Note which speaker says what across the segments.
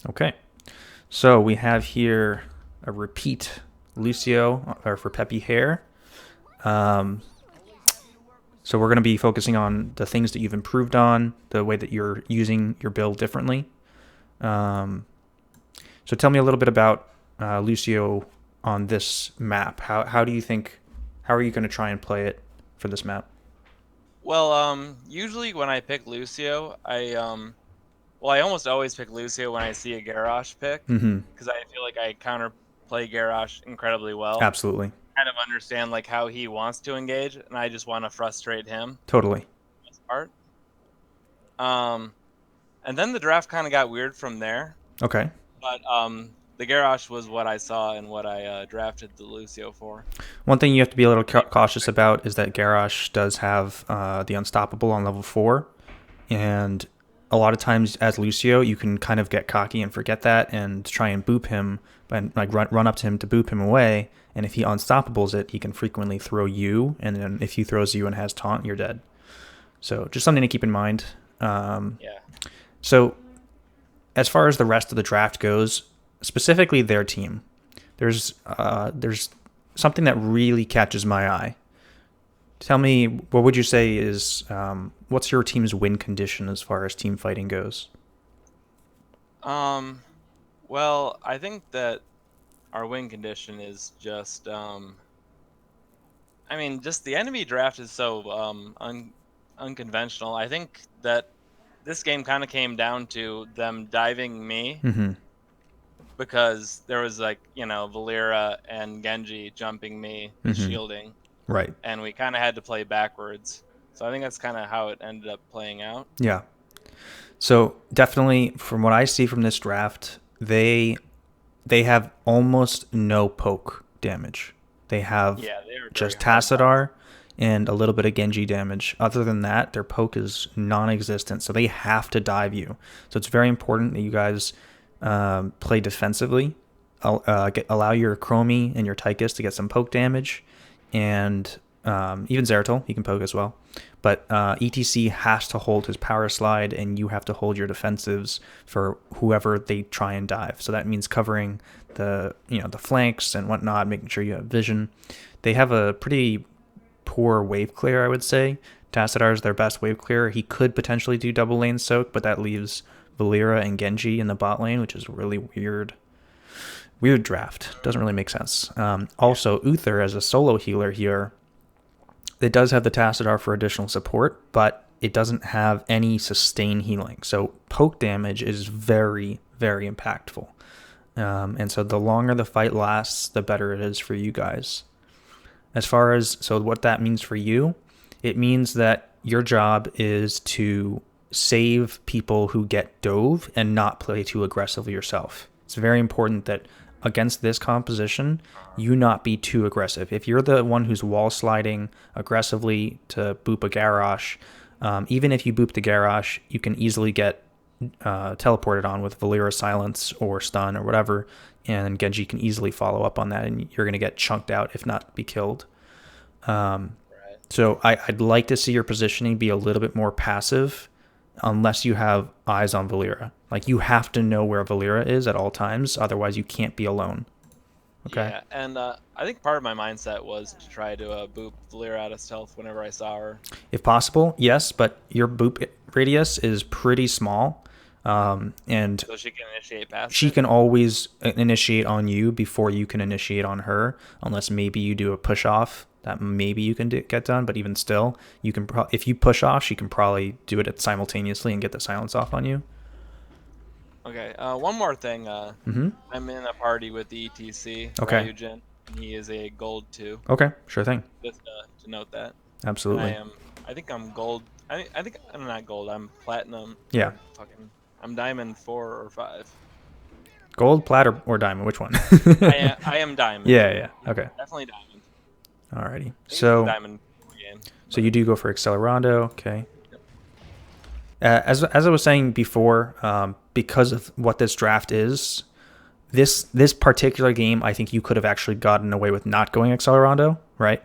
Speaker 1: Okay. So we have here a repeat Lucio or for Peppy hair. Um, so we're going to be focusing on the things that you've improved on, the way that you're using your build differently. Um, so tell me a little bit about Lucio on this map. How do you think? How are you going to try and play it for this map?
Speaker 2: Well, usually when I pick Lucio, I almost always pick Lucio when I see a Garrosh pick,
Speaker 1: Mm-hmm.
Speaker 2: because I feel like I counterplay Garrosh incredibly well.
Speaker 1: Absolutely.
Speaker 2: Kind of understand like how he wants to engage, and I just want to frustrate him.
Speaker 1: Totally.
Speaker 2: This part. Um, and then the draft kind of got weird from there,
Speaker 1: Okay.
Speaker 2: but the Garrosh was what I saw and what I drafted the Lucio for.
Speaker 1: One thing you have to be a little
Speaker 2: Really
Speaker 1: cautious
Speaker 2: frustrating.
Speaker 1: about is that Garrosh does have the Unstoppable on level 4. And a lot of times as Lucio, you can kind of get cocky and forget that and try and boop him and like run up to him to boop him away. And if he unstoppables it, he can frequently throw you. And then if he throws you and has taunt, you're dead. So just something to keep in mind. Um,
Speaker 2: Yeah.
Speaker 1: so as far as the rest of the draft goes, specifically their team, there's something that really catches my eye. Tell me, what would you say is what's your team's win condition as far as team fighting goes?
Speaker 2: Um. Well, I think that our win condition is just I mean, just the enemy draft is so unconventional. I think that this game kind of came down to them diving me
Speaker 1: Mm-hmm.
Speaker 2: because there was like, Valera and Genji jumping me with
Speaker 1: Mm-hmm.
Speaker 2: shielding,
Speaker 1: Right.
Speaker 2: and we kind of had to play backwards. So I think that's kind of how it ended up playing out.
Speaker 1: Yeah. So definitely, from what I see from this draft, they have almost no poke damage. They have
Speaker 2: Yeah, they were very
Speaker 1: just
Speaker 2: hard box.
Speaker 1: Tassadar and a little bit of Genji damage. Other than that, their poke is non-existent. So they have to dive you. So it's very important that you guys play defensively. Allow your Chromie and your Tychus to get some poke damage, and even Zeratul, he can poke as well. But ETC has to hold his power slide, and you have to hold your defensives for whoever they try and dive. So that means covering the flanks and whatnot, making sure you have vision. They have a pretty poor wave clear, I would say. Tassadar is their best wave clearer. He could potentially do double lane soak, but that leaves Valera and Genji in the bot lane, which is really weird draft. Doesn't really make sense.
Speaker 2: Yeah.
Speaker 1: Also, Uther as a solo healer here, it does have the Tassadar for additional support, but it doesn't have any sustain healing. So poke damage is very, very impactful. And so the longer the fight lasts, the better it is for you guys. As far as so what that means for you, it means that your job is to save people who get dove and not play too aggressively yourself. It's very important that against this composition, you not be too aggressive. If you're the one who's wall sliding aggressively to boop a Garrosh, even if you boop the Garrosh, you can easily get teleported on with Valera Silence or Stun or whatever, and Genji can easily follow up on that, and you're going to get chunked out if not be killed. Um,
Speaker 2: Right.
Speaker 1: so I'd like to see your positioning be a little bit more passive, unless you have eyes on Valera. Like you have to know where Valera is at all times, otherwise you can't be alone. Okay.
Speaker 2: Yeah, and I think part of my mindset was to try to boop Valera out of stealth whenever I saw her.
Speaker 1: If possible, yes, but your boop radius is pretty small, and
Speaker 2: So she can initiate past
Speaker 1: she
Speaker 2: it.
Speaker 1: can always initiate on you before you can initiate on her, unless maybe you do a push off that maybe you can get done. But even still, you can if you push off, she can probably do it simultaneously and get the silence off on you.
Speaker 2: Okay, one more thing.
Speaker 1: Mm-hmm.
Speaker 2: I'm in a party with the ETC,
Speaker 1: Okay.
Speaker 2: Ryujin, and he is a gold 2.
Speaker 1: Okay. Sure thing.
Speaker 2: Just to note that. And
Speaker 1: Absolutely.
Speaker 2: I think I'm gold. I think I'm not gold. I'm platinum,
Speaker 1: Yeah.
Speaker 2: or fucking, I'm diamond 4 or 5.
Speaker 1: Gold, plat, or diamond? Which one?
Speaker 2: I am diamond.
Speaker 1: Yeah. Yeah. Okay.
Speaker 2: Definitely diamond.
Speaker 1: Alrighty.
Speaker 2: I think it's a
Speaker 1: So
Speaker 2: diamond game,
Speaker 1: you
Speaker 2: but
Speaker 1: do go for Accelerando. Okay.
Speaker 2: yep.
Speaker 1: As I was saying before, because of what this draft is, this particular game, I think you could have actually gotten away with not going Accelerando, right?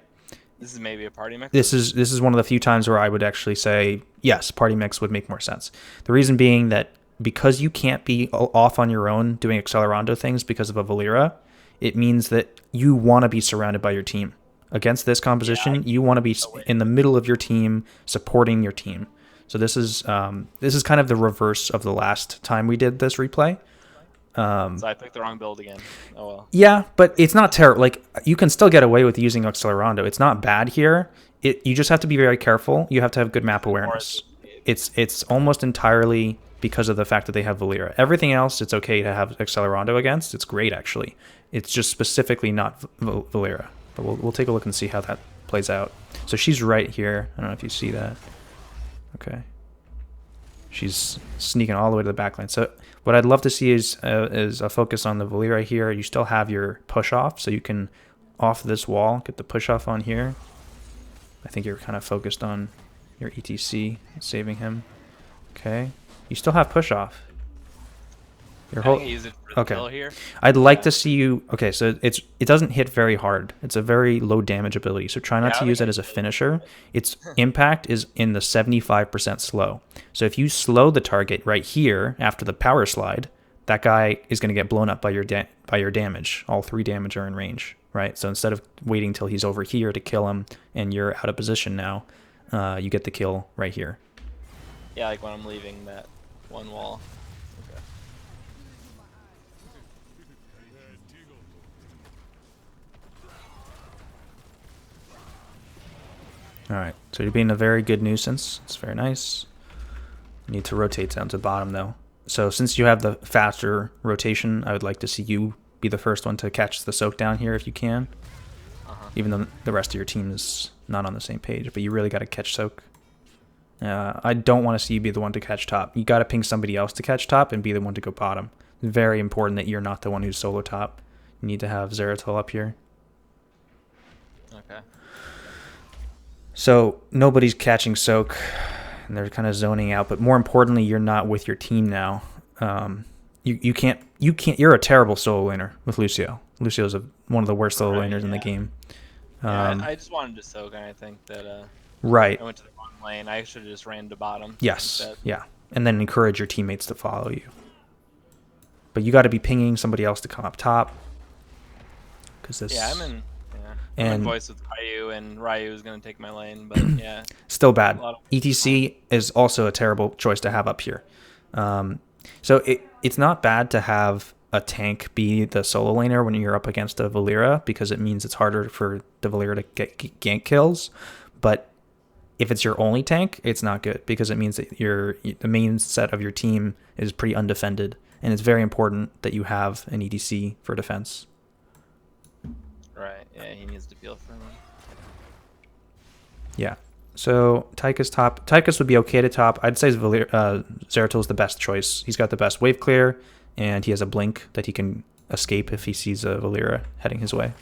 Speaker 2: This is maybe a party
Speaker 1: This
Speaker 2: mix.
Speaker 1: is this is one of the few times where I would actually say yes, party mix would make more sense. The reason being that because you can't be off on your own doing Accelerando things because of a Valera, it means that you want to be surrounded by your team. Against this composition, you want to be in the middle of your team, supporting your team. So this is kind of the reverse of the last time we did this replay.
Speaker 2: So I picked the wrong build again. Oh well.
Speaker 1: Yeah, but it's not terrible. Like, you can still get away with using Accelerando. It's not bad here. You just have to be very careful. You have to have good map awareness. It's almost entirely because of the fact that they have Valera. Everything else, it's okay to have Accelerando against. It's great, actually. It's just specifically not Valera. But we'll take a look and see how that plays out. So she's right here. I don't know if you see that. Okay. She's sneaking all the way to the backline. So what I'd love to see is a focus on the Valera here. You still have your push off, so you can off this wall, get the push off on here. I think you're kind of focused on your ETC, saving him. Okay. You still have push off. Your whole okay.
Speaker 2: Here.
Speaker 1: I'd like to see you. Okay, so it doesn't hit very hard. It's a very low damage ability. So try not to use it as a finisher. Its impact is in the 75% slow. So if you slow the target right here after the power slide, that guy is going to get blown up by your damage. All 3 damage are in range, right? So instead of waiting till he's over here to kill him and you're out of position now, you get the kill right here.
Speaker 2: Yeah, like when I'm leaving that one wall.
Speaker 1: All right, so you're being a very good nuisance. It's very nice. You need to rotate down to bottom, though. So since you have the faster rotation, I would like to see you be the first one to catch the soak down here if you can. Even though the rest of your team is not on the same page, but you really got to catch soak. I don't want to see you be the one to catch top. You got to ping somebody else to catch top and be the one to go bottom. It's very important that you're not the one who's solo top. You need to have Zeratul up here.
Speaker 2: Okay.
Speaker 1: So nobody's catching soak, and they're kind of zoning out. But more importantly, you're not with your team now. You can't. You're a terrible solo laner with Lucio. Lucio's one of the worst solo laners in the game.
Speaker 2: I just wanted to soak, and I think that
Speaker 1: right.
Speaker 2: I went to the wrong lane. I should have just ran to bottom.
Speaker 1: Yes.
Speaker 2: Instead.
Speaker 1: Yeah. And then encourage your teammates to follow you. But you got to be pinging somebody else to come up top. Because this.
Speaker 2: Yeah, I'm in voice with Ryu, and Ryu is going to take my lane, but yeah.
Speaker 1: Still bad. ETC is also a terrible choice to have up here. So it's not bad to have a tank be the solo laner when you're up against a Valera, because it means it's harder for the Valera to get gank kills. But if it's your only tank, it's not good, because it means that the main set of your team is pretty undefended, and it's very important that you have an ETC for defense.
Speaker 2: Right, yeah, he needs to peel for him.
Speaker 1: Yeah. So Tychus top. Tychus would be okay to top. I'd say Zeratul is the best choice. He's got the best wave clear, and he has a blink that he can escape if he sees a Valera heading his way.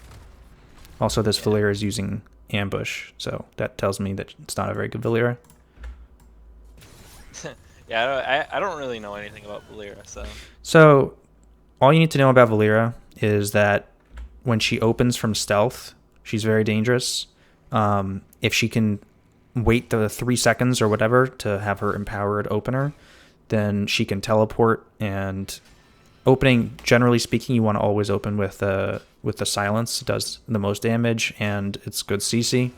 Speaker 1: Also, this Valera is using ambush, so that tells me that it's not a very good Valera.
Speaker 2: Yeah, I don't really know anything about Valera,
Speaker 1: So all you need to know about Valera is that when she opens from stealth, she's very dangerous. If she can wait the 3 seconds or whatever to have her empowered opener, then she can teleport. And opening, generally speaking, you want to always open with the silence. It does the most damage, and it's good CC.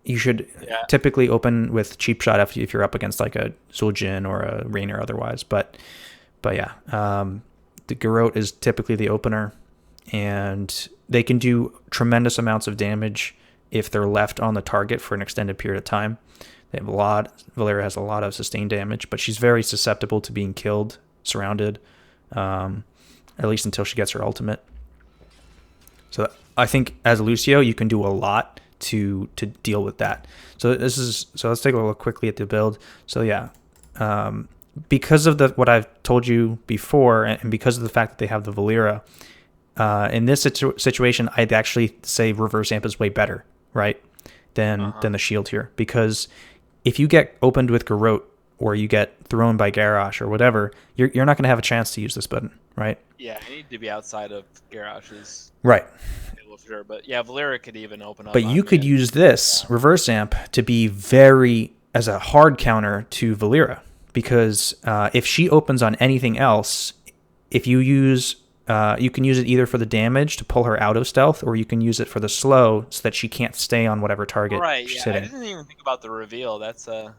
Speaker 1: You should typically open with cheap shot if you're up against like a Zuljin or a Rainer otherwise. But yeah, the Garrote is typically the opener, and they can do tremendous amounts of damage if they're left on the target for an extended period of time. They have Valera has a lot of sustained damage, but she's very susceptible to being killed, surrounded, at least until she gets her ultimate. So I think as Lucio, you can do a lot to deal with that. So let's take a look quickly at the build. So yeah, because of what I've told you before, and because of the fact that they have the Valera, in this situation, I'd actually say reverse amp is way better, right, than the shield here. Because if you get opened with Garrote, or you get thrown by Garrosh or whatever, you're not going to have a chance to use this button, right?
Speaker 2: Yeah, I need to be outside of Garrosh's.
Speaker 1: Right.
Speaker 2: Sure, but yeah, Valera could even open up.
Speaker 1: But you could use this reverse amp to be as a hard counter to Valera, because if she opens on anything else, if you use you can use it either for the damage to pull her out of stealth, or you can use it for the slow so that she can't stay on whatever target
Speaker 2: Right.
Speaker 1: she's
Speaker 2: Yeah. I
Speaker 1: hitting.
Speaker 2: didn't even think about the reveal. That's yeah.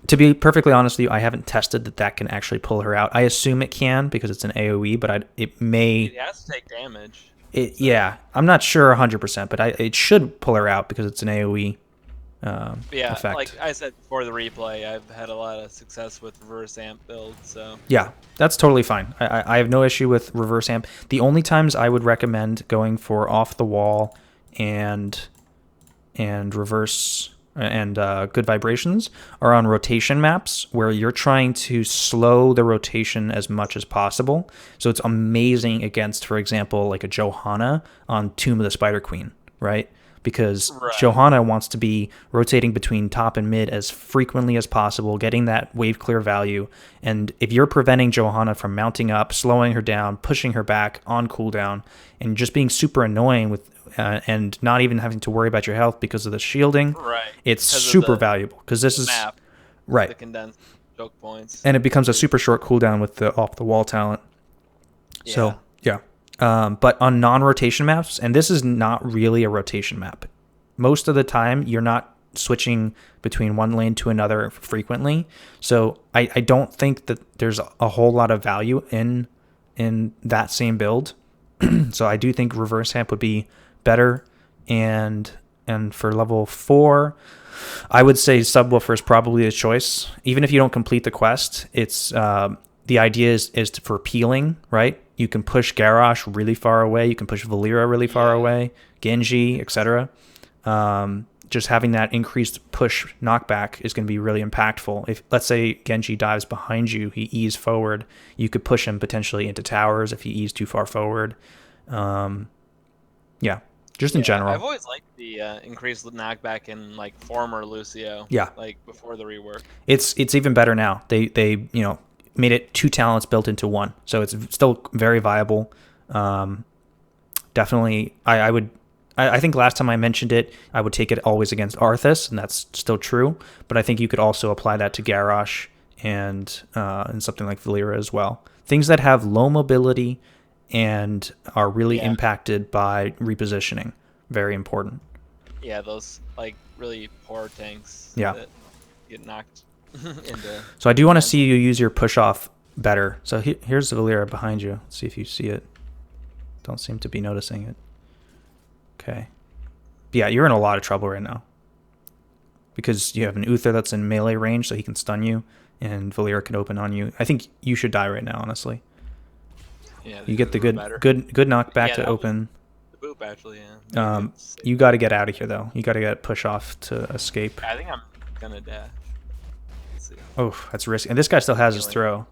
Speaker 1: To be perfectly honest with you, I haven't tested that can actually pull her out. I assume it can because it's an AoE, but it may.
Speaker 2: It has to take damage. So.
Speaker 1: Yeah, I'm not sure 100%, but it should pull her out because it's an AoE
Speaker 2: Yeah,
Speaker 1: effect.
Speaker 2: like I said before the replay, I've had a lot of success with reverse amp builds, so
Speaker 1: Yeah, that's totally fine. I have no issue with reverse amp. The only times I would recommend going for off the wall and reverse and good vibrations are on rotation maps where you're trying to slow the rotation as much as possible. So it's amazing against, for example, like a Johanna on Tomb of the Spider Queen, right? Because
Speaker 2: right,
Speaker 1: Johanna wants to be rotating between top and mid as frequently as possible, getting that wave clear value. And if you're preventing Johanna from mounting up, slowing her down, pushing her back on cooldown, and just being super annoying with and not even having to worry about your health because of the shielding,
Speaker 2: right,
Speaker 1: it's
Speaker 2: because of
Speaker 1: super valuable because this
Speaker 2: the
Speaker 1: is
Speaker 2: map,
Speaker 1: right.
Speaker 2: the condensed choke points.
Speaker 1: And it becomes a super short cooldown with the off the wall talent.
Speaker 2: Yeah,
Speaker 1: So yeah, but on non-rotation maps, and this is not really a rotation map. Most of the time, you're not switching between one lane to another frequently. So I don't think that there's a whole lot of value in that same build. So I do think reverse amp would be better, and for level 4, I would say subwoofer is probably a choice. Even if you don't complete the quest, it's the idea is for peeling, right? You can push Garrosh really far away. You can push Valera really far away, Genji, etc. Just having that increased push knockback is going to be really impactful. If, let's say, Genji dives behind you, he ease forward, you could push him potentially into towers if he ease too far forward. Yeah, just in general.
Speaker 2: I've always liked the increased knockback in like former Lucio.
Speaker 1: Yeah,
Speaker 2: Like before the rework.
Speaker 1: it's even better now. They made it 2 talents built into 1, so it's still very viable. Definitely, I think last time I mentioned it, I would take it always against Arthas, and that's still true. But I think you could also apply that to Garrosh and something like Valera as well. Things that have low mobility and are really impacted by repositioning. Very important.
Speaker 2: Yeah, those like really poor tanks.
Speaker 1: Yeah.
Speaker 2: That get knocked into.
Speaker 1: So I do want to see you use your push off better. So here's the Valera behind you. Let's see if you see it. Don't seem to be noticing it. Okay. Yeah, you're in a lot of trouble right now. Because you have an Uther that's in melee range, so he can stun you, and Valera can open on you. I think you should die right now, honestly.
Speaker 2: Yeah,
Speaker 1: You get the good knockback to open.
Speaker 2: The boop actually, yeah.
Speaker 1: You got to get out of here though. You got to get push off to escape.
Speaker 2: I think I'm gonna dash. Let's see.
Speaker 1: Oh, that's risky. And this guy still has his throw.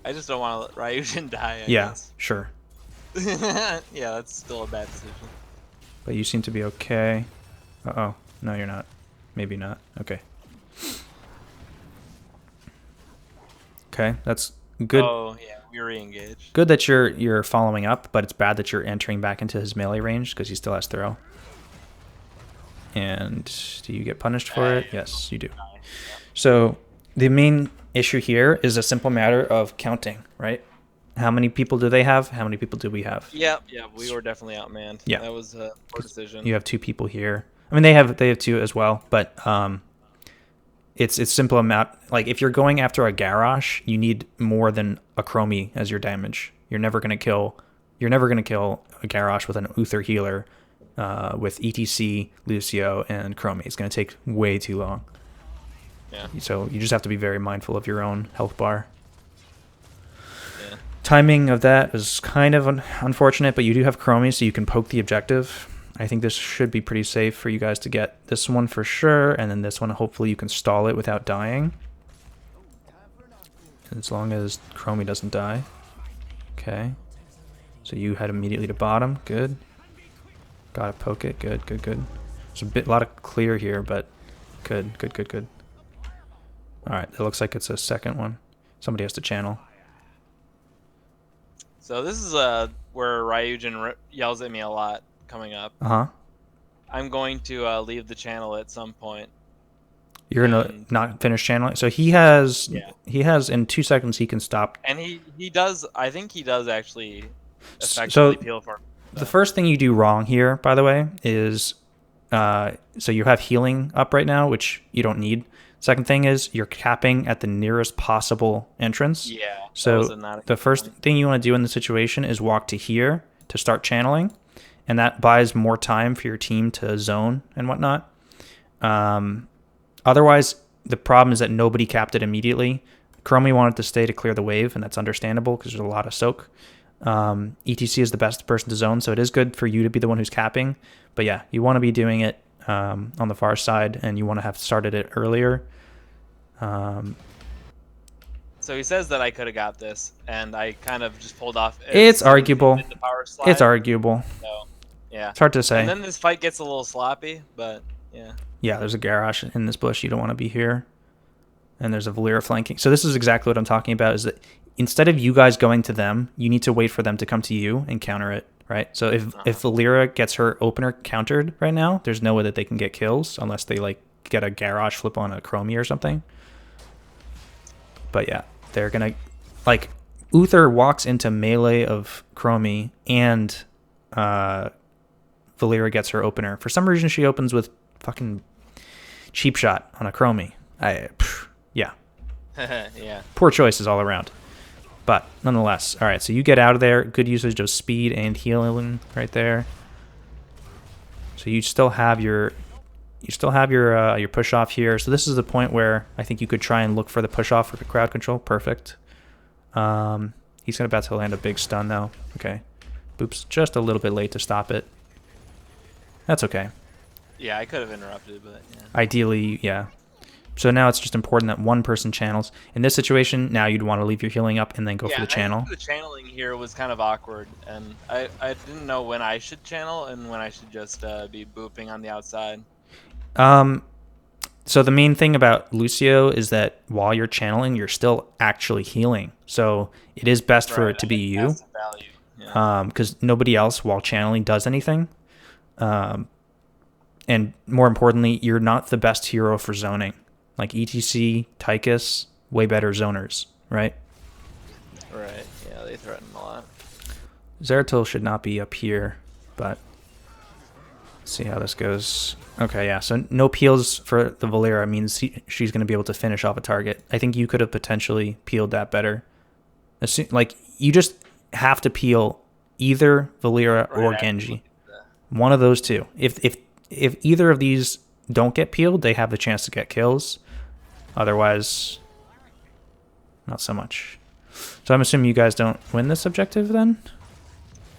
Speaker 2: I just don't want to let Ryujin die. I
Speaker 1: Yeah,
Speaker 2: guess.
Speaker 1: sure.
Speaker 2: Yeah, that's still a bad decision.
Speaker 1: But you seem to be okay. Uh-oh. No, you're not. Maybe not. Okay. Okay, that's good.
Speaker 2: Oh, yeah, we re-engaged.
Speaker 1: Good that you're following up, but it's bad that you're entering back into his melee range because he still has throw. And do you get punished for it? Yes, you do. So the main issue here is a simple matter of counting, right? How many people do they have? How many people do we have?
Speaker 2: Yeah, we were definitely outmanned.
Speaker 1: Yeah.
Speaker 2: That was a poor decision.
Speaker 1: You have 2 people here. I mean, they have 2 as well, but it's simple amount. Like if you're going after a Garrosh, you need more than a Chromie as your damage. You're never gonna kill a Garrosh with an Uther healer with ETC, Lucio, and Chromie. It's gonna take way too long.
Speaker 2: Yeah.
Speaker 1: So you just have to be very mindful of your own health bar.
Speaker 2: Yeah.
Speaker 1: Timing of that is kind of unfortunate, but you do have Chromie, so you can poke the objective. I think this should be pretty safe for you guys to get this one for sure, and then this one, hopefully you can stall it without dying. As long as Chromie doesn't die. Okay. So you head immediately to bottom. Good. Gotta poke it. Good. There's a lot of clear here, but good. Alright, it looks like it's a second one. Somebody has to channel.
Speaker 2: So this is where Ryujin yells at me a lot coming up.
Speaker 1: Uh-huh.
Speaker 2: I'm going to leave the channel at some point.
Speaker 1: You're gonna
Speaker 2: and
Speaker 1: not finish channeling. So he has
Speaker 2: yeah,
Speaker 1: in 2 seconds he can stop.
Speaker 2: and he does. I think he does actually effectively
Speaker 1: So
Speaker 2: peel for me.
Speaker 1: the
Speaker 2: So
Speaker 1: first thing you do wrong here, by the way, is so you have healing up right now, which you don't need. Second thing is you're capping at the nearest possible entrance.
Speaker 2: yeah, that was
Speaker 1: So
Speaker 2: not a
Speaker 1: the
Speaker 2: good
Speaker 1: first
Speaker 2: point.
Speaker 1: thing you want to do in the situation is walk to here to start channeling, and that buys more time for your team to zone and whatnot. Otherwise, the problem is that nobody capped it immediately. Chromie wanted to stay to clear the wave, and that's understandable because there's a lot of soak. ETC is the best person to zone, so it is good for you to be the one who's capping. But yeah, you want to be doing it on the far side, and you want to have started it earlier.
Speaker 2: So he says that I could have got this, and I kind of just pulled off.
Speaker 1: It's arguable.
Speaker 2: The power slide.
Speaker 1: It's arguable.
Speaker 2: So yeah,
Speaker 1: It's hard to
Speaker 2: and
Speaker 1: say.
Speaker 2: then this fight gets a little sloppy, but yeah.
Speaker 1: Yeah, there's a garage in this bush. You don't want to be here. And there's a Valera flanking. So this is exactly what I'm talking about, is that instead of you guys going to them, you need to wait for them to come to you and counter it, right? So if Valera gets her opener countered right now, there's no way that they can get kills unless they like get a garage flip on a Chromie or something. But yeah, they're going to like Uther walks into melee of Chromie and Valera gets her opener. For some reason she opens with fucking cheap shot on a Chromie. Yeah.
Speaker 2: Yeah.
Speaker 1: Poor choices all around. But nonetheless, all right, so you get out of there. Good usage of speed and healing right there. So you still have your push off here. So this is the point where I think you could try and look for the push off for the crowd control. Perfect. He's about to land a big stun though. Okay. Oops, just a little bit late to stop it. That's okay.
Speaker 2: Yeah, I could have interrupted, but yeah.
Speaker 1: Ideally, yeah. So now it's just important that one person channels. In this situation, now you'd want to leave your healing up and then go for the channel.
Speaker 2: I think the channeling here was kind of awkward, and I didn't know when I should channel and when I should just be booping on the outside.
Speaker 1: So the main thing about Lucio is that while you're channeling, you're still actually healing. So it is best for it to be you, because nobody else while channeling does anything. And more importantly, you're not the best hero for zoning. Like ETC, Tychus, way better zoners, right?
Speaker 2: Right, yeah, they threaten a lot.
Speaker 1: Zeratul should not be up here, but let's see how this goes. Okay, yeah, so no peels for the Valera means she's going to be able to finish off a target. I think you could have potentially peeled that better. Like, you just have to peel either Valera or Genji. One of those two. If either of these don't get peeled, they have the chance to get kills. Otherwise, not so much. So I'm assuming you guys don't win this objective then?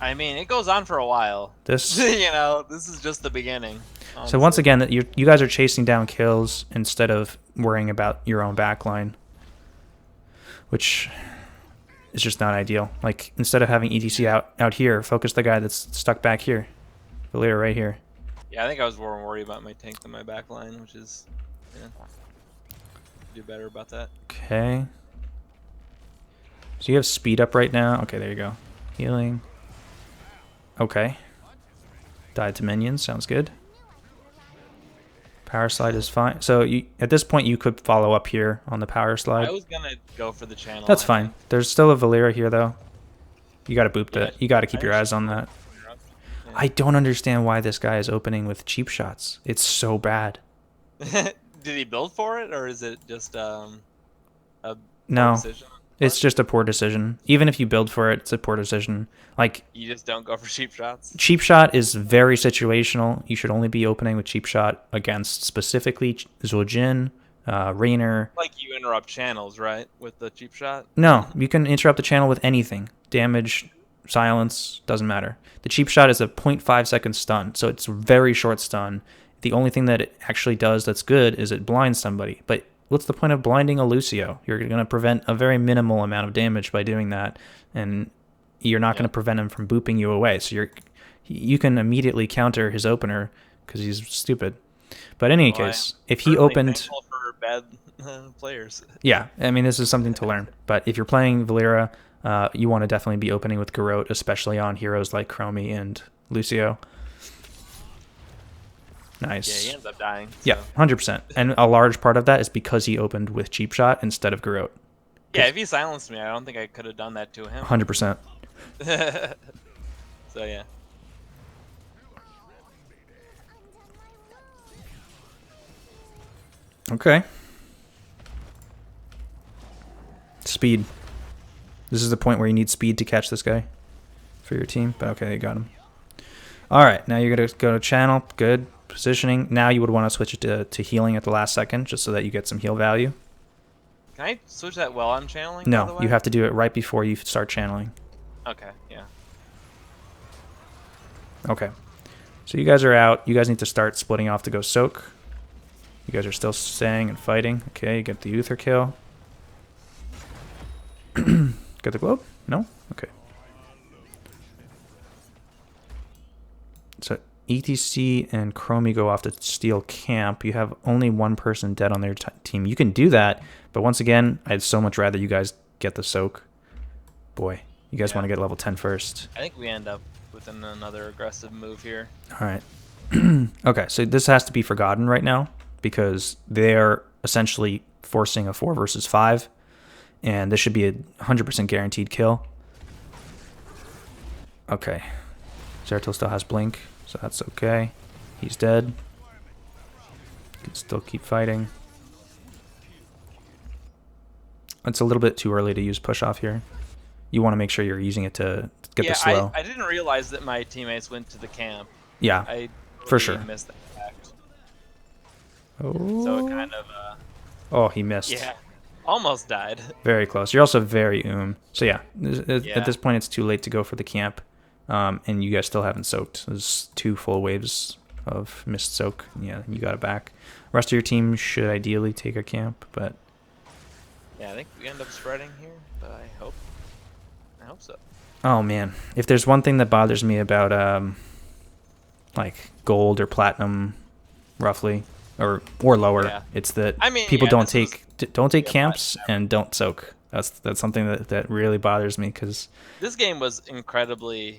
Speaker 2: I mean, it goes on for a while.
Speaker 1: This,
Speaker 2: you know, this is just the beginning. Honestly.
Speaker 1: So once again, you guys are chasing down kills instead of worrying about your own backline, which is just not ideal. Like, instead of having ETC out here, focus the guy that's stuck back here. Valera right here.
Speaker 2: Yeah, I think I was more worried about my tank than my backline, which is, yeah, do better about that.
Speaker 1: Okay. So you have speed up right now. Okay, there you go. Healing. Okay. Died to minions. Sounds good. Power slide is fine. So at this point, you could follow up here on the power slide.
Speaker 2: I was gonna go for the channel.
Speaker 1: That's fine. There's still a Valera here, though. You got to boop that. You got to keep your eyes on that.
Speaker 2: Yeah.
Speaker 1: I don't understand why this guy is opening with cheap shots. It's so bad.
Speaker 2: Did he build for it, or is it just a
Speaker 1: No,
Speaker 2: decision?
Speaker 1: it's just a poor decision. Even if you build for it, it's a poor decision. Like,
Speaker 2: you just don't go for cheap shots.
Speaker 1: Cheap shot is very situational. You should only be opening with cheap shot against specifically Zojin, Rainer.
Speaker 2: Like, you interrupt channels, right, with the cheap shot?
Speaker 1: No, you can interrupt the channel with anything. Damage, silence, doesn't matter. The cheap shot is a 0.5 second stun, so it's a very short stun. The only thing that it actually does that's good is it blinds somebody. But what's the point of blinding a Lucio? You're going to prevent a very minimal amount of damage by doing that, and you're not going to prevent him from booping you away. So you can immediately counter his opener because he's stupid. But in any case, if he opened...
Speaker 2: for bad players.
Speaker 1: Yeah, I mean, this is something to learn. But if you're playing Valera, you want to definitely be opening with Garrote, especially on heroes like Chromie and Lucio. Nice.
Speaker 2: Yeah, he ends up dying.
Speaker 1: Yeah,
Speaker 2: So.
Speaker 1: 100%. And a large part of that is because he opened with cheap shot instead of Garrote.
Speaker 2: Yeah, if he silenced me, I don't think I could have done that to him.
Speaker 1: 100%.
Speaker 2: So yeah.
Speaker 1: Okay. Speed. This is the point where you need speed to catch this guy for your team. But okay, you got him. All right, now you're going to go to channel. Good. Positioning. Now you would want to switch it to healing at the last second just so that you get some heal value.
Speaker 2: Can I switch that while I'm channeling?
Speaker 1: No, you have to do it right before you start channeling.
Speaker 2: Okay, yeah.
Speaker 1: Okay. So you guys are out. You guys need to start splitting off to go soak. You guys are still staying and fighting. Okay, you get the Uther kill. Get the globe? No? Okay. So ETC and Chromie go off to steal camp. You have only one person dead on their team. You can do that, but once again, I'd so much rather you guys get the soak. Boy, you guys want to get level 10 first.
Speaker 2: I think we end up with another aggressive move here.
Speaker 1: All right. Okay, so this has to be forgotten right now because they're essentially forcing a 4 versus 5, and this should be a 100% guaranteed kill. Okay. Zeratul still has blink, so that's okay. He's dead. Can still keep fighting. It's a little bit too early to use push off here. You want to make sure you're using it to get the slow.
Speaker 2: I didn't realize that my teammates went to the camp.
Speaker 1: Yeah,
Speaker 2: I
Speaker 1: for sure.
Speaker 2: missed that fact.
Speaker 1: Oh.
Speaker 2: So it kind of
Speaker 1: Oh, he missed.
Speaker 2: yeah, almost died.
Speaker 1: Very close. You're also very So yeah, at this point it's too late to go for the camp. And you guys still haven't soaked. There's 2 full waves of missed soak. Yeah, you got it back. Rest of your team should ideally take a camp, but
Speaker 2: Yeah, I think we end up spreading here, but I hope so.
Speaker 1: oh man, if there's one thing that bothers me about like gold or platinum, roughly, or lower, it's that people don't take camps and don't soak. That's something that really bothers me because
Speaker 2: this game was incredibly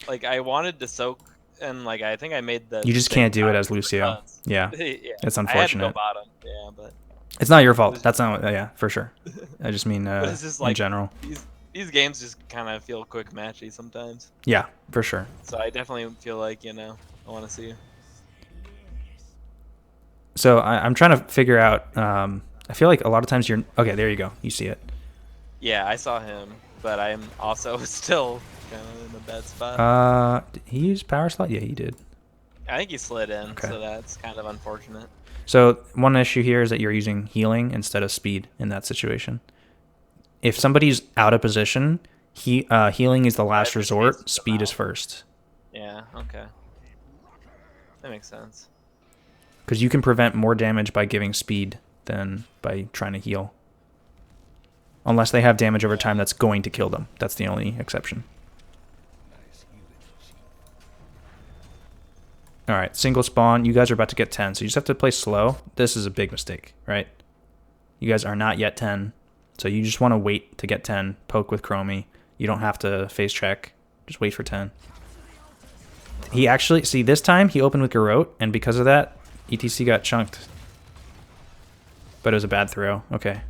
Speaker 2: like I wanted to soak and like I think I made the
Speaker 1: you just can't do it as Lucio. Yeah, it's unfortunate.
Speaker 2: I had to go bottom. Yeah, but
Speaker 1: it's not your fault. That's not for sure. I just mean in general.
Speaker 2: These games just kind of feel quick matchy sometimes.
Speaker 1: Yeah, for sure.
Speaker 2: So I definitely feel like I want to see you.
Speaker 1: So I'm trying to figure out. I feel like a lot of times you're okay. There you go. You see it.
Speaker 2: Yeah, I saw him, but I'm also still kind of in a bad spot.
Speaker 1: Did he use power slot? Yeah, he did.
Speaker 2: I think he slid in, so that's kind of unfortunate.
Speaker 1: So one issue here is that you're using healing instead of speed in that situation. If somebody's out of position, healing is the last resort. Speed is first.
Speaker 2: Yeah. Okay. That makes sense.
Speaker 1: Because you can prevent more damage by giving speed than by trying to heal. Unless they have damage over time that's going to kill them. That's the only exception. Alright, single spawn. You guys are about to get 10, so you just have to play slow. This is a big mistake, right? You guys are not yet 10, so you just want to wait to get 10. Poke with Chromie. You don't have to face check. Just wait for 10. He actually... See, this time he opened with Garrote, and because of that, ETC got chunked. But it was a bad throw. Okay.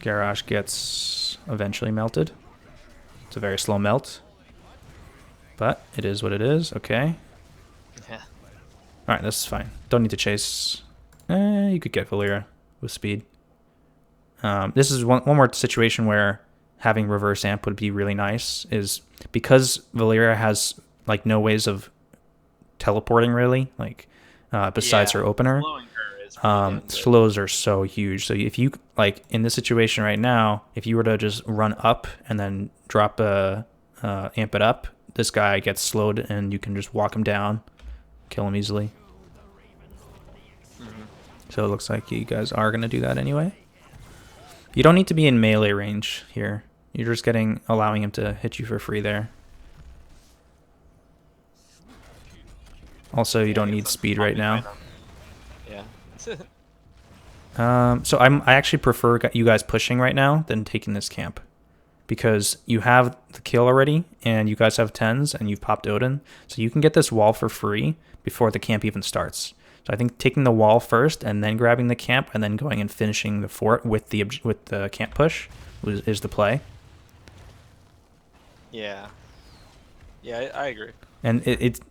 Speaker 1: Garrosh gets eventually melted. It's a very slow melt. But it is what it is. Okay.
Speaker 2: Yeah.
Speaker 1: Alright, this is fine. Don't need to chase. You could get Valeera with speed. This is one more situation where having reverse amp would be really nice. Is because Valeera has like no ways of teleporting really, like besides her opener. Slows are so huge. So if you like in this situation right now, if you were to just run up and then drop amp it up, this guy gets slowed and you can just walk him down, kill him easily. So it looks like you guys are gonna do that anyway. You don't need to be in melee range here. You're just allowing him to hit you for free there. Also, you don't need speed right now.
Speaker 2: Yeah.
Speaker 1: So I actually prefer you guys pushing right now than taking this camp. because you have the kill already, and you guys have 10s, and you've popped Odin, so you can get this wall for free before the camp even starts. So I think taking the wall first, and then grabbing the camp, and then going and finishing the fort with the camp push is the play.
Speaker 2: Yeah. Yeah, I agree.
Speaker 1: And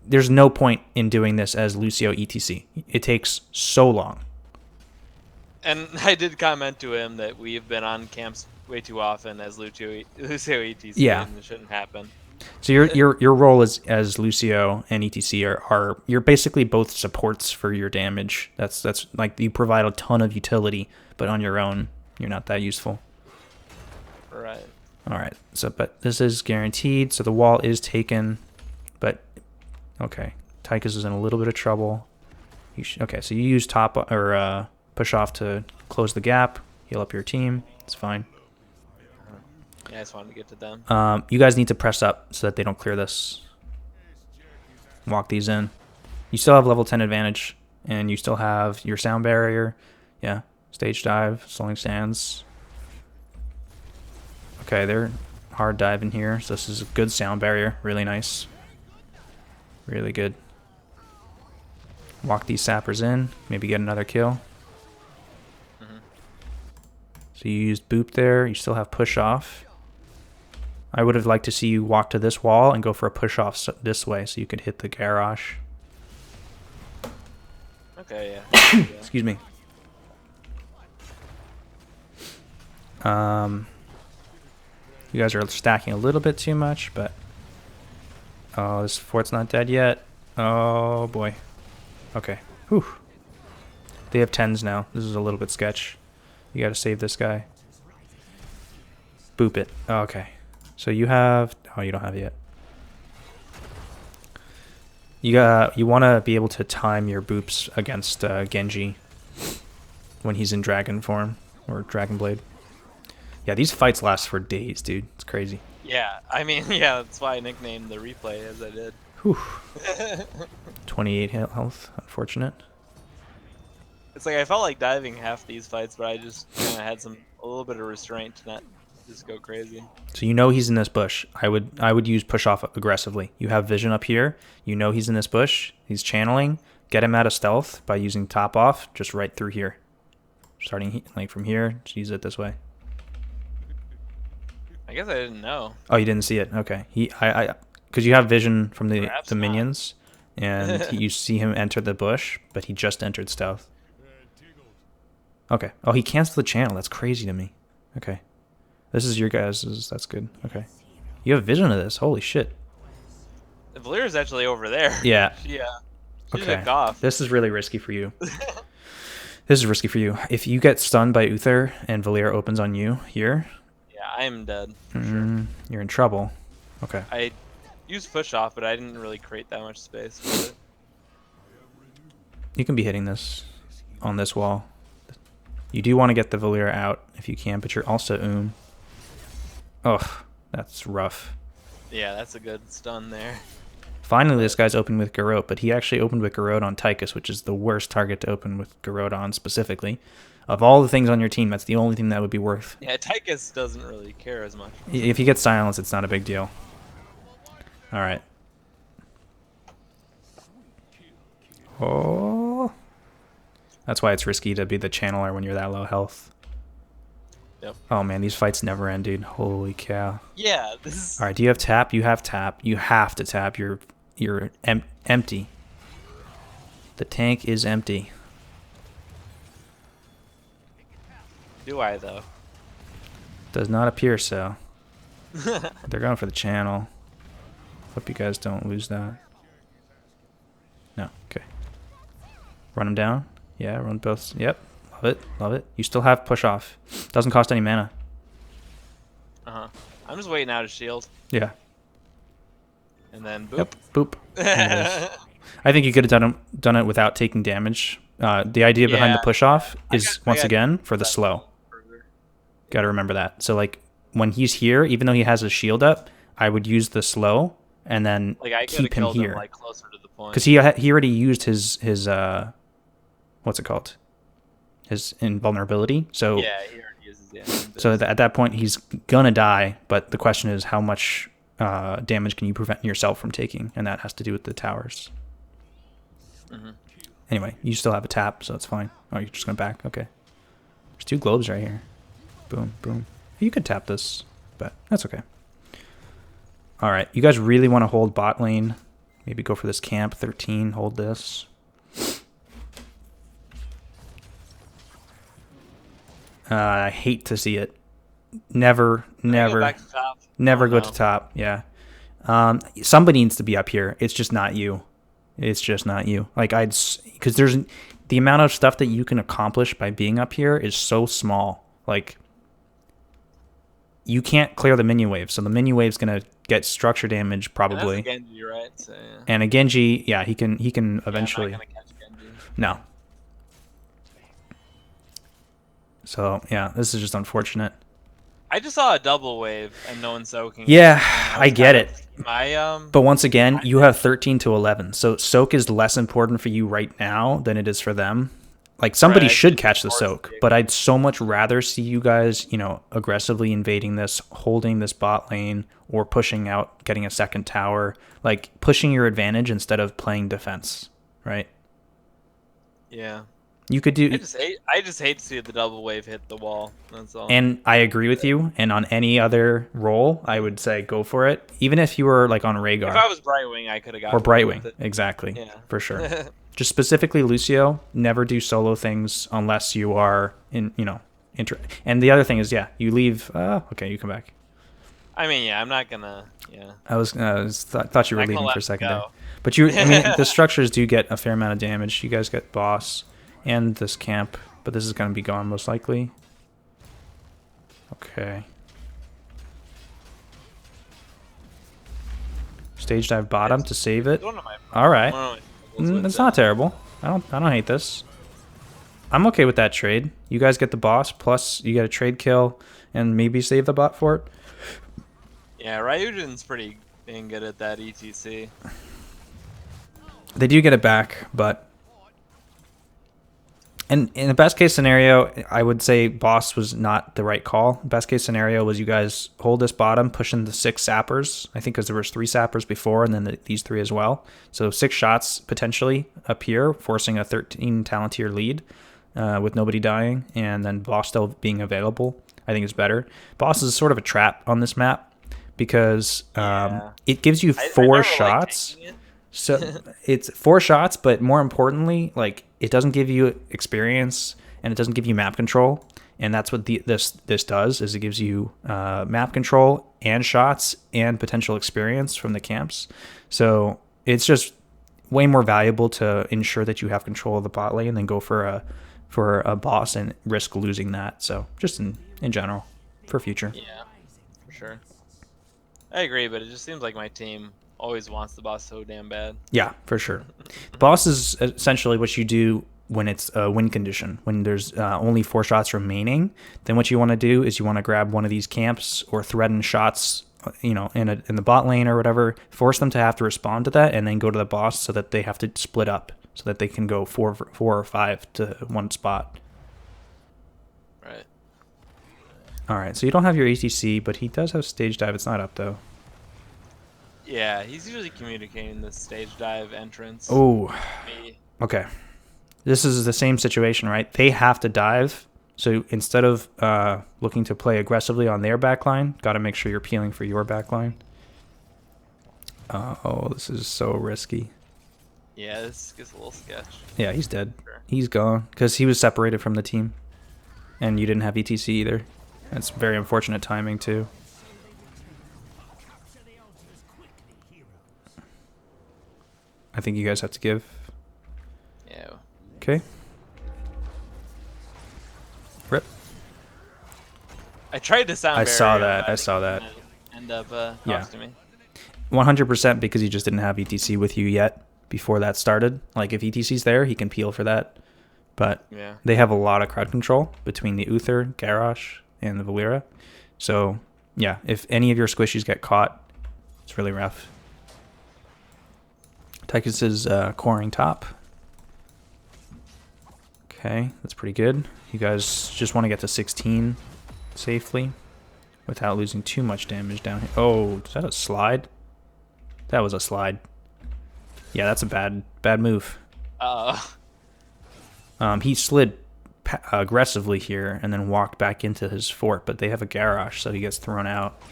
Speaker 1: there's no point in doing this as Lucio ETC. It takes so long.
Speaker 2: And I did comment to him that we've been on camps way too often as Lucio ETC,
Speaker 1: Yeah.
Speaker 2: and it shouldn't happen.
Speaker 1: So your role as Lucio and ETC are you're basically both supports for your damage. That's like you provide a ton of utility, but on your own, you're not that useful.
Speaker 2: Right.
Speaker 1: All right. So, but this is guaranteed. So the wall is taken, but okay. Tychus is in a little bit of trouble. Okay. So you use top or push off to close the gap, heal up your team. It's fine.
Speaker 2: Yeah, I just wanted to get to them.
Speaker 1: You guys need to press up so that they don't clear this. Walk these in. You still have level 10 advantage, and you still have your sound barrier. Yeah. Stage dive, slowing sands. Okay, they're hard diving here, so this is a good sound barrier. Really nice. Really good. Walk these sappers in. Maybe get another kill. So you used boop there. You still have push off. I would have liked to see you walk to this wall and go for a push off this way so you could hit the garage.
Speaker 2: Okay, yeah.
Speaker 1: Excuse me. You guys are stacking a little bit too much, but oh, this fort's not dead yet. Oh boy. Okay. Whew. They have 10s now. This is a little bit sketch. You gotta save this guy. Boop it. Oh, okay. So you have... Oh, you don't have it yet. You want to be able to time your boops against Genji when he's in dragon form or dragon blade. Yeah, these fights last for days, dude. It's crazy.
Speaker 2: Yeah, I mean, yeah, that's why I nicknamed the replay as I did.
Speaker 1: Whew. 28 health. Unfortunate.
Speaker 2: It's like I felt like diving half these fights, but I just kind of had a little bit of restraint to not just go crazy.
Speaker 1: So you know he's in this bush. I would use push off aggressively. You have vision up here. You know he's in this bush. He's channeling. Get him out of stealth by using top off, just right through here. Starting like from here, just use it this way.
Speaker 2: I guess I didn't know.
Speaker 1: Oh, you didn't see it. Okay. Because you have vision from the minions, and you see him enter the bush, but he just entered stealth. Okay. Oh, he canceled the channel. That's crazy to me. Okay. This is your guys'. That's good. Okay. You have vision of this. Holy shit.
Speaker 2: The Valyr's actually over there.
Speaker 1: Yeah.
Speaker 2: Yeah. She's
Speaker 1: Okay.
Speaker 2: hooked off.
Speaker 1: This is really risky for you. This is risky for you. If you get stunned by Uther and Valyr opens on you here,
Speaker 2: yeah, I'm dead. For sure.
Speaker 1: You're in trouble. Okay.
Speaker 2: I used push off, but I didn't really create that much space for it.
Speaker 1: You can be hitting this on this wall. You do want to get the Valyr out if you can, but you're also Ugh, that's rough.
Speaker 2: Yeah, that's a good stun there.
Speaker 1: Finally, this guy's opened with Garrote, but he actually opened with Garrote on Tychus, which is the worst target to open with Garrote on specifically. Of all the things on your team, that's the only thing that would be worth.
Speaker 2: Yeah, Tychus doesn't really care as much.
Speaker 1: If he gets silenced, it's not a big deal. All right. Oh. That's why it's risky to be the channeler when you're that low health.
Speaker 2: Yep.
Speaker 1: Oh man, these fights never end, dude. Holy cow.
Speaker 2: Yeah, this is...
Speaker 1: All right, do you have tap? You have tap. You have to tap. You're empty. The tank is empty.
Speaker 2: Do I, though?
Speaker 1: Does not appear so. They're going for the channel. Hope you guys don't lose that. No, okay. Run them down. Yeah, run both. Yep, love it, love it. You still have push off. Doesn't cost any mana.
Speaker 2: Uh-huh. I'm just waiting out a shield.
Speaker 1: Yeah.
Speaker 2: And then boop.
Speaker 1: Yep, boop. I think you could have done it without taking damage. The idea behind the push off is once again for the slow. Got to remember that. So like when he's here, even though he has his shield up, I would use the slow and then keep him here.
Speaker 2: Like closer to the point.
Speaker 1: Because he already used his what's it called? his invulnerability. So
Speaker 2: Yeah, he already uses the
Speaker 1: so at that point he's gonna die. But the question is, how much damage can you prevent yourself from taking? And that has to do with the towers. Anyway, you still have a tap, so it's fine. Oh, you're just gonna back? Okay. There's 2 globes right here. Boom, boom. You could tap this, but that's okay. Alright, you guys really want to hold bot lane. Maybe go for this camp. 13, hold this. I hate to see it. Never go to top. Yeah. Somebody needs to be up here. It's just not you. It's just not you. Like, because there's the amount of stuff that you can accomplish by being up here is so small. Like, you can't clear the minion wave, so the minion wave's gonna get structure damage probably.
Speaker 2: And that's a Genji, right? So, yeah.
Speaker 1: And a Genji, yeah, he can eventually.
Speaker 2: I'm not gonna catch Genji.
Speaker 1: No. So yeah, this is just unfortunate.
Speaker 2: I just saw a double wave and no one soaking.
Speaker 1: Yeah, I get it.
Speaker 2: My
Speaker 1: But once again, you have 13 to 11, so soak is less important for you right now than it is for them. Like, somebody should catch the soak, but I'd so much rather see you guys, you know, aggressively invading this, holding this bot lane, or pushing out, getting a second tower, like pushing your advantage instead of playing defense, right?
Speaker 2: Yeah.
Speaker 1: You could do.
Speaker 2: I just hate to see the double wave hit the wall. That's all.
Speaker 1: And I agree with you. And on any other role, I would say go for it. Even if you were like on Rhaegar.
Speaker 2: If I was Brightwing, I could have got.
Speaker 1: Or Brightwing, exactly. Yeah, for sure. Just specifically Lucio, never do solo things unless you are in, you know, And the other thing is, yeah, you leave. Okay, you come back.
Speaker 2: I mean, yeah, I'm not gonna. Yeah.
Speaker 1: Thought you were leaving for a second there. But I mean, the structures do get a fair amount of damage. You guys get boss. And this camp, but this is going to be gone most likely. Okay. Stage dive bottom to save it. All right. It's not terrible. I don't hate this. I'm okay with that trade. You guys get the boss, plus you get a trade kill, and maybe save the bot for it.
Speaker 2: Yeah, Ryujin's pretty dang good at that ETC.
Speaker 1: They do get it back, but. And in the best case scenario, I would say boss was not the right call. Best case scenario was you guys hold this bottom, pushing the 6 sappers. I think because there was 3 sappers before, and then these 3 as well. So 6 shots potentially up here, forcing a 13 talent tier lead with nobody dying, and then boss still being available. I think is better. Boss is sort of a trap on this map because it gives you 4 shots. So it's 4 shots, but more importantly, like, it doesn't give you experience and it doesn't give you map control. And that's what this does, is it gives you map control and shots and potential experience from the camps. So it's just way more valuable to ensure that you have control of the bot lane than go for a boss and risk losing that. So just in general, for future.
Speaker 2: Yeah, for sure. I agree, but it just seems like my team always wants the boss so damn bad.
Speaker 1: Yeah, for sure. The boss is essentially what you do when it's a win condition. When there's only 4 shots remaining, then what you want to do is you want to grab one of these camps or threaten shots, you know, in the bot lane or whatever, force them to have to respond to that, and then go to the boss so that they have to split up, so that they can go 4 or 5 to one spot.
Speaker 2: Right.
Speaker 1: All right, so you don't have your ATC, but he does have stage dive. It's not up though.
Speaker 2: Yeah, he's usually communicating the stage dive entrance.
Speaker 1: Oh, okay. This is the same situation, right? They have to dive. So instead of looking to play aggressively on their backline, got to make sure you're peeling for your backline. Oh, this is so risky.
Speaker 2: Yeah, this gets a little sketch.
Speaker 1: Yeah, he's dead. Sure. He's gone because he was separated from the team. And you didn't have ETC either. That's very unfortunate timing, too. I think you guys have to give.
Speaker 2: Yeah.
Speaker 1: Okay. Rip.
Speaker 2: I tried to sound.
Speaker 1: I saw that.
Speaker 2: End up costing me.
Speaker 1: 100% because he just didn't have ETC with you yet before that started. Like, if ETC's there, he can peel for that. But
Speaker 2: yeah,
Speaker 1: they have a lot of crowd control between the Uther, Garrosh, and the Valera. So yeah, if any of your squishies get caught, it's really rough. Tychus is coring top. Okay, that's pretty good. You guys just want to get to 16 safely without losing too much damage down here. Oh, is that a slide? That was a slide. Yeah, that's a bad move. He slid aggressively here and then walked back into his fort, but they have a garage, so he gets thrown out,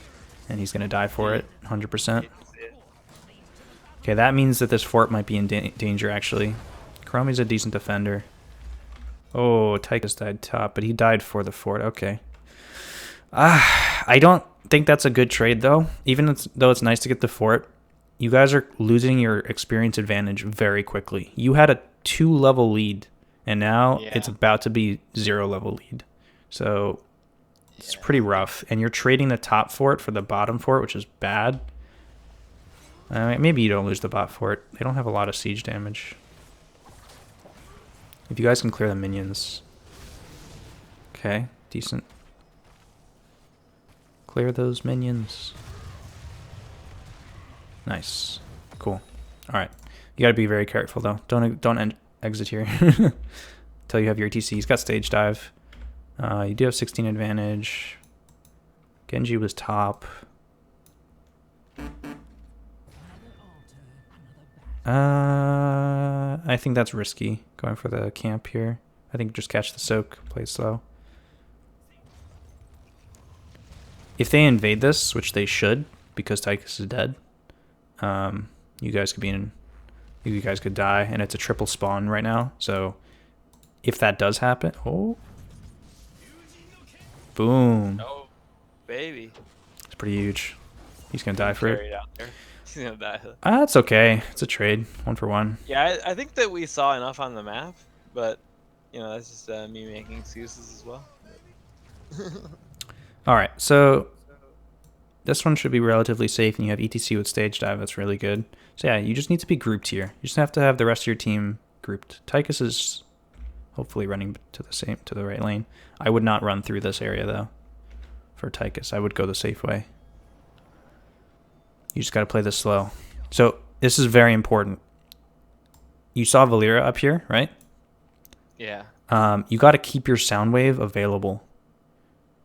Speaker 1: and he's going to die for it, 100%. Okay, that means that this fort might be in danger, actually. Chromie's a decent defender. Oh, Tychus died top, but he died for the fort. Okay. I don't think that's a good trade, though. Even though it's nice to get the fort, you guys are losing your experience advantage very quickly. You had a 2-level lead, and now it's about to be 0-level lead. So it's pretty rough. And you're trading the top fort for the bottom fort, which is bad. Maybe you don't lose the bot fort. They don't have a lot of siege damage. If you guys can clear the minions. Okay, decent. Clear those minions. Nice. Cool. Alright. You gotta be very careful though. Don't exit here. Until you have your ETC. He's got stage dive. You do have 16 advantage. Genji was top. I think that's risky, going for the camp here. I think just catch the soak, play slow. If they invade this, which they should, because Tychus is dead, you guys could die, and it's a triple spawn right now. So if that does happen, boom.
Speaker 2: Oh, baby.
Speaker 1: It's pretty huge. He's gonna die for it.
Speaker 2: He's gonna die.
Speaker 1: That's okay. It's a trade, 1 for 1.
Speaker 2: Yeah, I think that we saw enough on the map, but that's just me making excuses as well.
Speaker 1: All right, so this one should be relatively safe, and you have ETC with stage dive. That's really good. So yeah, you just need to be grouped here. You just have to have the rest of your team grouped. Tychus is hopefully running to the right lane. I would not run through this area though. For Tychus, I would go the safe way. You just got to play this slow. So this is very important. You saw Valera up here, right?
Speaker 2: Yeah.
Speaker 1: You got to keep your sound wave available.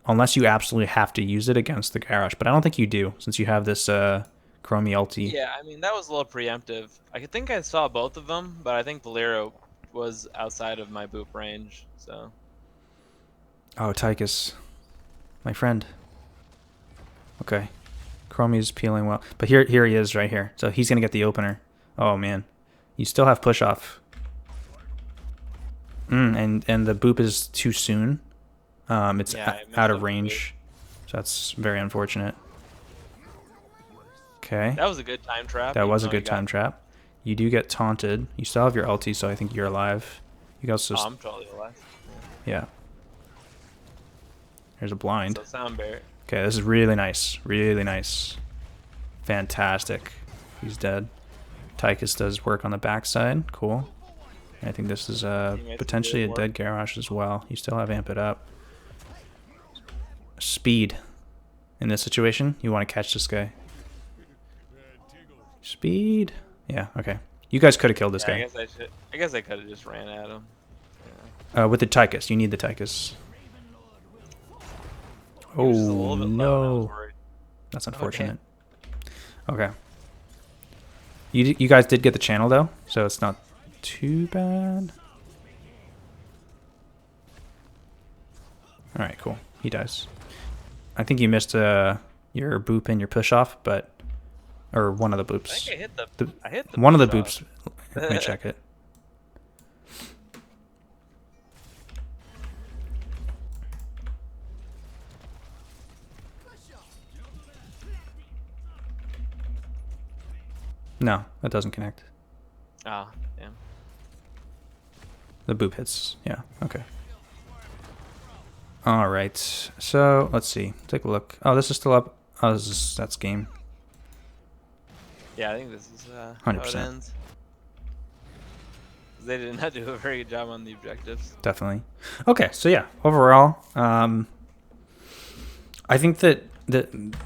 Speaker 1: Unless you absolutely have to use it against the garage. But I don't think you do, since you have this Chromie ulti.
Speaker 2: Yeah, I mean, that was a little preemptive. I think I saw both of them, but I think Valero was outside of my boop range, so.
Speaker 1: Oh, Tychus. My friend. Okay. Chromie's peeling well. But here he is right here. So he's going to get the opener. Oh, man. You still have push off. And the boop is too soon. It's out of range. So that's very unfortunate. Okay.
Speaker 2: That was a good time trap.
Speaker 1: That was a good time trap. You do get taunted. You still have your ulti, so I think you're alive. You guys just...
Speaker 2: I'm totally alive.
Speaker 1: Yeah. There's a blind.
Speaker 2: So sound bear.
Speaker 1: Okay, this is really nice. Really nice. Fantastic. He's dead. Tychus does work on the backside. Cool. I think this is potentially a dead garage as well. You still have amp it up. Speed. In this situation, you want to catch this guy. Speed. Yeah, okay. You guys could have killed this guy.
Speaker 2: I guess I could have just ran at him.
Speaker 1: Yeah. With the Tychus. You need the Tychus. Oh, no. That's unfortunate. Okay. You guys did get the channel, though, so it's not too bad. Alright, cool. He dies. I think you missed your boop and your push off, but... Or one of the boops.
Speaker 2: I think I hit the
Speaker 1: one of the boops. Let me check it. No, that doesn't connect.
Speaker 2: Oh, damn.
Speaker 1: The boop hits. Yeah, okay. Alright, so let's see. Take a look. Oh, this is still up. Oh, that's game.
Speaker 2: Yeah, I think this is
Speaker 1: 100%.
Speaker 2: How it ends. They did not do a very good job on the objectives.
Speaker 1: Definitely. Okay, so yeah, overall, I think that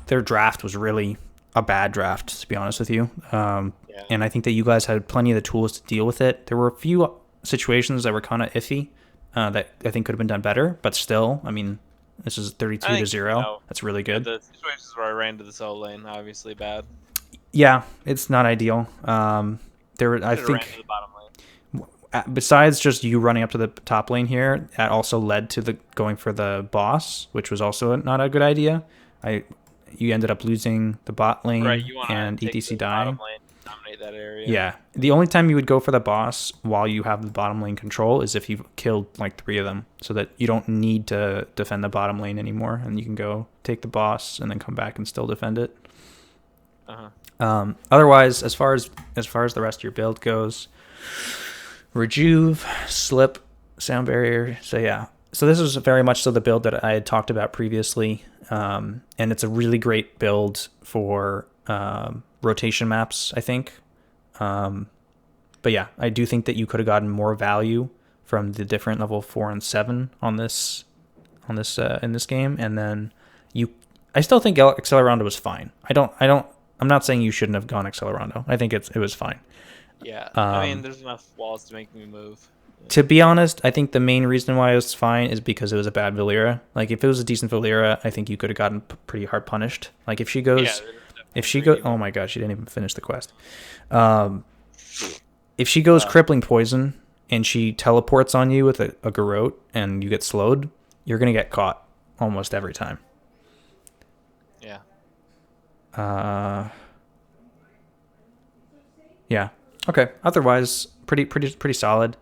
Speaker 1: their draft was really a bad draft, to be honest with you. And I think that you guys had plenty of the tools to deal with it. There were a few situations that were kind of iffy, that I think could have been done better. But still, I mean, this is
Speaker 2: I
Speaker 1: 32 to
Speaker 2: think,
Speaker 1: 0. That's really
Speaker 2: yeah,
Speaker 1: good.
Speaker 2: the situations where I ran to the solo lane, obviously bad.
Speaker 1: Yeah, it's not ideal. I
Speaker 2: Should have ran to
Speaker 1: think
Speaker 2: the bottom lane.
Speaker 1: besides just you running up to the top lane here, that also led to the going for the boss, which was also not a good idea. I You ended up losing the bot
Speaker 2: Right,
Speaker 1: lane
Speaker 2: you want
Speaker 1: and
Speaker 2: to take
Speaker 1: ETC
Speaker 2: the bottom
Speaker 1: dying.
Speaker 2: lane, dominate that area.
Speaker 1: Yeah, the only time you would go for the boss while you have the bottom lane control is if you've killed like 3 of them, so that you don't need to defend the bottom lane anymore, and you can go take the boss and then come back and still defend it. Otherwise, as far as the rest of your build goes, Rejuve, Slip, Sound Barrier. So yeah. So this is very much so the build that I had talked about previously. And it's a really great build for rotation maps, I think. But yeah, I do think that you could have gotten more value from the different level 4 and 7 on this in this game. And then I still think Accelerando was fine. I'm not saying you shouldn't have gone Accelerando. I think it was fine.
Speaker 2: Yeah, I mean, there's enough walls to make me move.
Speaker 1: To be honest, I think the main reason why it was fine is because it was a bad Valera. Like, if it was a decent Valera, I think you could have gotten pretty hard punished. Like, oh my god, she didn't even finish the quest. If she goes crippling poison and she teleports on you with a garrote and you get slowed, you're gonna get caught almost every time.
Speaker 2: Yeah.
Speaker 1: Yeah. Okay. Otherwise, pretty solid.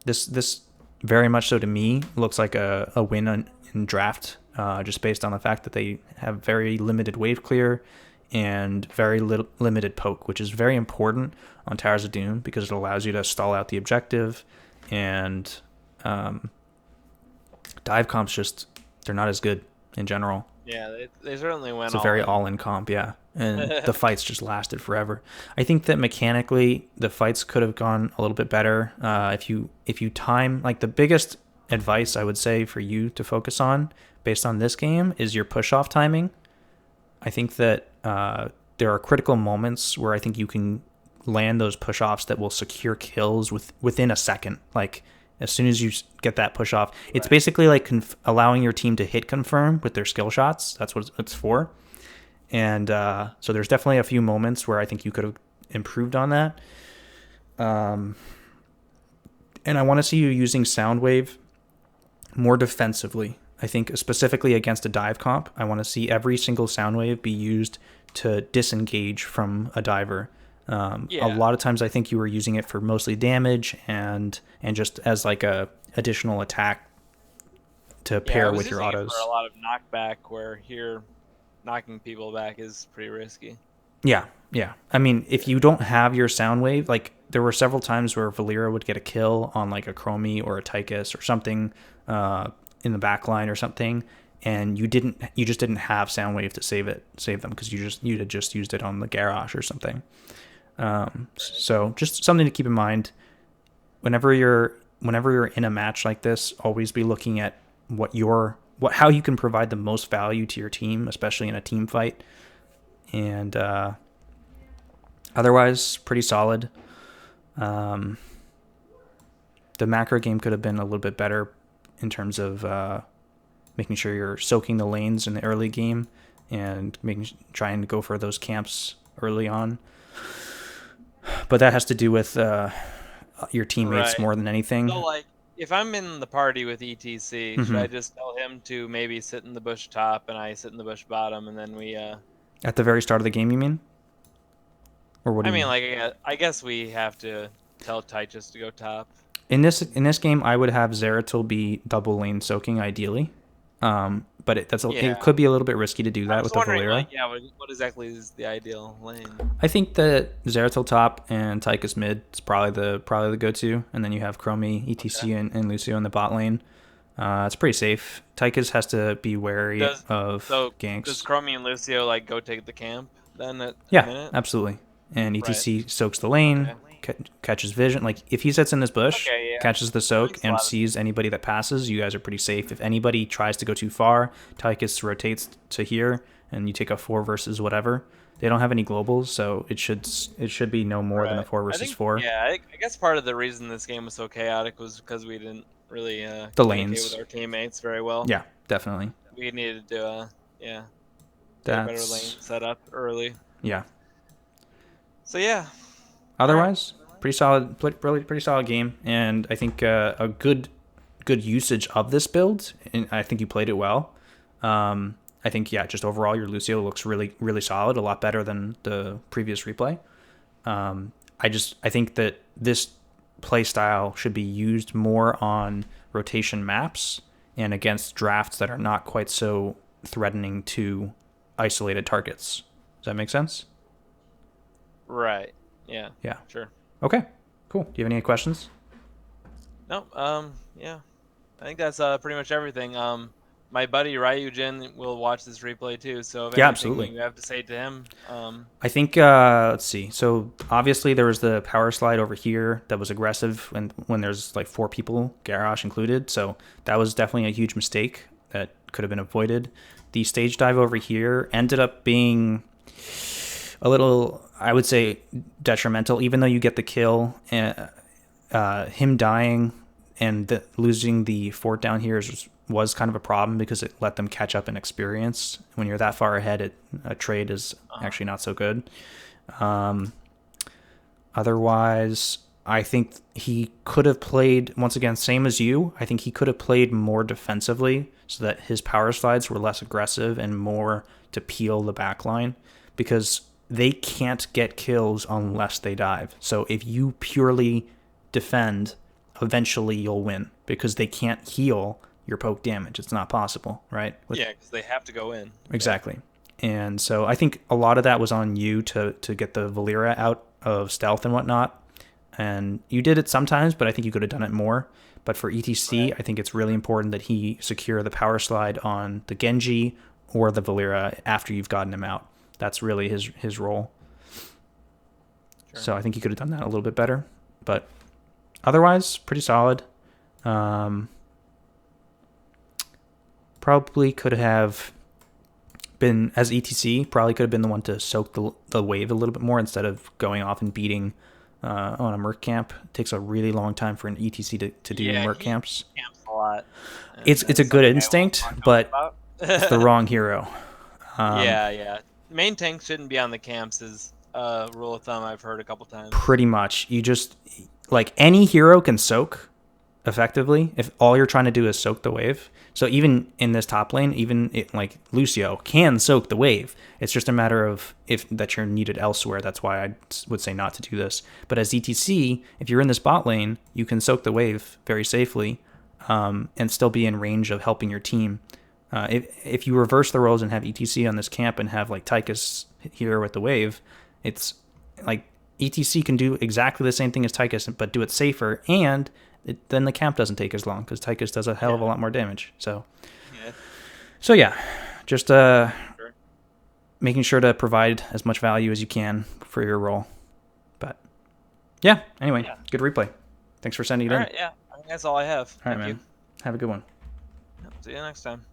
Speaker 1: This very much so to me looks like a win in draft, just based on the fact that they have very limited wave clear and very limited poke, which is very important on Towers of Doom because it allows you to stall out the objective, and dive comps they're not as good in general.
Speaker 2: Yeah, they certainly went.
Speaker 1: It's a very all-in comp, yeah. And the fights just lasted forever. I think that mechanically the fights could have gone a little bit better. If you time, like, the biggest advice I would say for you to focus on based on this game is your push-off timing. I think that there are critical moments where I think you can land those push-offs that will secure kills within a second. Like, as soon as you get that push off, it's basically like allowing your team to hit confirm with their skill shots. That's what it's for. And so there's definitely a few moments where I think you could have improved on that. And I want to see you using Soundwave more defensively. I think specifically against a dive comp, I want to see every single Soundwave be used to disengage from a diver. A lot of times I think you were using it for mostly damage and just as like a additional attack to pair with your autos.
Speaker 2: For a lot of knockback, where here knocking people back is pretty risky.
Speaker 1: Yeah. I mean, if you don't have your sound wave, like there were several times where Valera would get a kill on like a Chromie or a Tychus or something in the back line or something, and you just didn't have Soundwave to save them because you had just used it on the Garrosh or something. So just something to keep in mind whenever you're in a match like this. Always be looking at how you can provide the most value to your team, especially in a team fight. And otherwise, pretty solid. The macro game could have been a little bit better in terms of making sure you're soaking the lanes in the early game and trying to go for those camps early on. But that has to do with your teammates more than anything.
Speaker 2: So, like, if I'm in the party with ETC, should I just tell him to maybe sit in the bush top and I sit in the bush bottom, and then we...
Speaker 1: At the very start of the game, you mean? Or what do you mean?
Speaker 2: Like, I guess we have to tell Tychus to go top.
Speaker 1: In this game, I would have Zeratul be double lane soaking, ideally. But it could be a little bit risky to do that with the Valera.
Speaker 2: What exactly is the ideal lane?
Speaker 1: I think that Zeratul top and Tychus mid is probably the go-to, and then you have Chromie, ETC, and Lucio in the bot lane. It's pretty safe. Tychus has to be wary of ganks.
Speaker 2: Does Chromie and Lucio like go take the camp then? A minute?
Speaker 1: Absolutely. And ETC soaks the lane, catches vision. Like, if he sits in this bush, catches the soak, and sees anybody that passes, you guys are pretty safe. If anybody tries to go too far, Tychus rotates to here, and you take a 4 versus whatever. They don't have any globals, so it should be no more than a
Speaker 2: Right.
Speaker 1: 4
Speaker 2: I
Speaker 1: versus
Speaker 2: think,
Speaker 1: 4.
Speaker 2: yeah, I guess part of the reason this game was so chaotic was because we didn't really
Speaker 1: The
Speaker 2: communicate with
Speaker 1: lanes.
Speaker 2: our teammates very well.
Speaker 1: Yeah, definitely.
Speaker 2: We needed to, yeah, get a better lane
Speaker 1: That's
Speaker 2: set up early.
Speaker 1: yeah.
Speaker 2: So yeah, all right.
Speaker 1: Otherwise, pretty solid, pretty solid game, and I think a good usage of this build. And I think you played it well. I think yeah, just overall your Lucio looks really solid, a lot better than the previous replay. I think that this play style should be used more on rotation maps and against drafts that are not quite so threatening to isolated targets. Does that make sense?
Speaker 2: Right. Yeah.
Speaker 1: Yeah.
Speaker 2: Sure.
Speaker 1: Okay. Cool. Do you have any questions?
Speaker 2: No. Yeah. I think that's pretty much everything. My buddy Ryujin will watch this replay too. So if
Speaker 1: Yeah,
Speaker 2: anything
Speaker 1: absolutely.
Speaker 2: you have to say to him,
Speaker 1: I think let's see. So obviously there was the power slide over here that was aggressive when there's like 4 people, Garrosh included. So that was definitely a huge mistake that could have been avoided. The stage dive over here ended up being a little, I would say, detrimental. Even though you get the kill, him dying and losing the fort down here was kind of a problem because it let them catch up in experience. When you're that far ahead, a trade is actually not so good. Otherwise, I think he could have played, once again, same as you. I think he could have played more defensively so that his power slides were less aggressive and more to peel the back line, because they can't get kills unless they dive. So if you purely defend, eventually you'll win because they can't heal your poke damage. It's not possible, right?
Speaker 2: yeah, because they have to go in.
Speaker 1: Exactly. And so I think a lot of that was on you to get the Valera out of stealth and whatnot. And you did it sometimes, but I think you could have done it more. But for ETC,
Speaker 2: Right.
Speaker 1: I think it's really important that he secure the power slide on the Genji or the Valera after you've gotten him out. That's really his role.
Speaker 2: Sure.
Speaker 1: So I think he could have done that a little bit better. But otherwise, pretty solid. Probably could have been, as ETC, probably could have been the one to soak the wave a little bit more instead of going off and beating on a Merc camp. It takes a really long time for an ETC to do
Speaker 2: Yeah,
Speaker 1: Merc
Speaker 2: he
Speaker 1: camps.
Speaker 2: camps a lot. And
Speaker 1: It's a
Speaker 2: that's
Speaker 1: good
Speaker 2: something I won't
Speaker 1: instinct,
Speaker 2: talk to him
Speaker 1: but
Speaker 2: about.
Speaker 1: it's the wrong hero.
Speaker 2: Yeah, yeah. Main tank shouldn't be on the camps is a rule of thumb I've heard a couple times.
Speaker 1: Pretty much. You just, like, any hero can soak effectively if all you're trying to do is soak the wave. So even in this top lane, like Lucio can soak the wave. It's just a matter of if that you're needed elsewhere. That's why I would say not to do this. But as ETC, if you're in this bot lane, you can soak the wave very safely and still be in range of helping your team. If you reverse the roles and have ETC on this camp and have like Tychus here with the wave, it's like ETC can do exactly the same thing as Tychus, but do it safer, and then the camp doesn't take as long because Tychus does a hell of a lot more damage. So, yeah, just
Speaker 2: Sure.
Speaker 1: making sure to provide as much value as you can for your role. But yeah, anyway, good replay. Thanks for sending it
Speaker 2: All
Speaker 1: in.
Speaker 2: right, yeah. I think that's all I have.
Speaker 1: All right,
Speaker 2: Thank you.
Speaker 1: man. Have a good one.
Speaker 2: Yep, see you next time.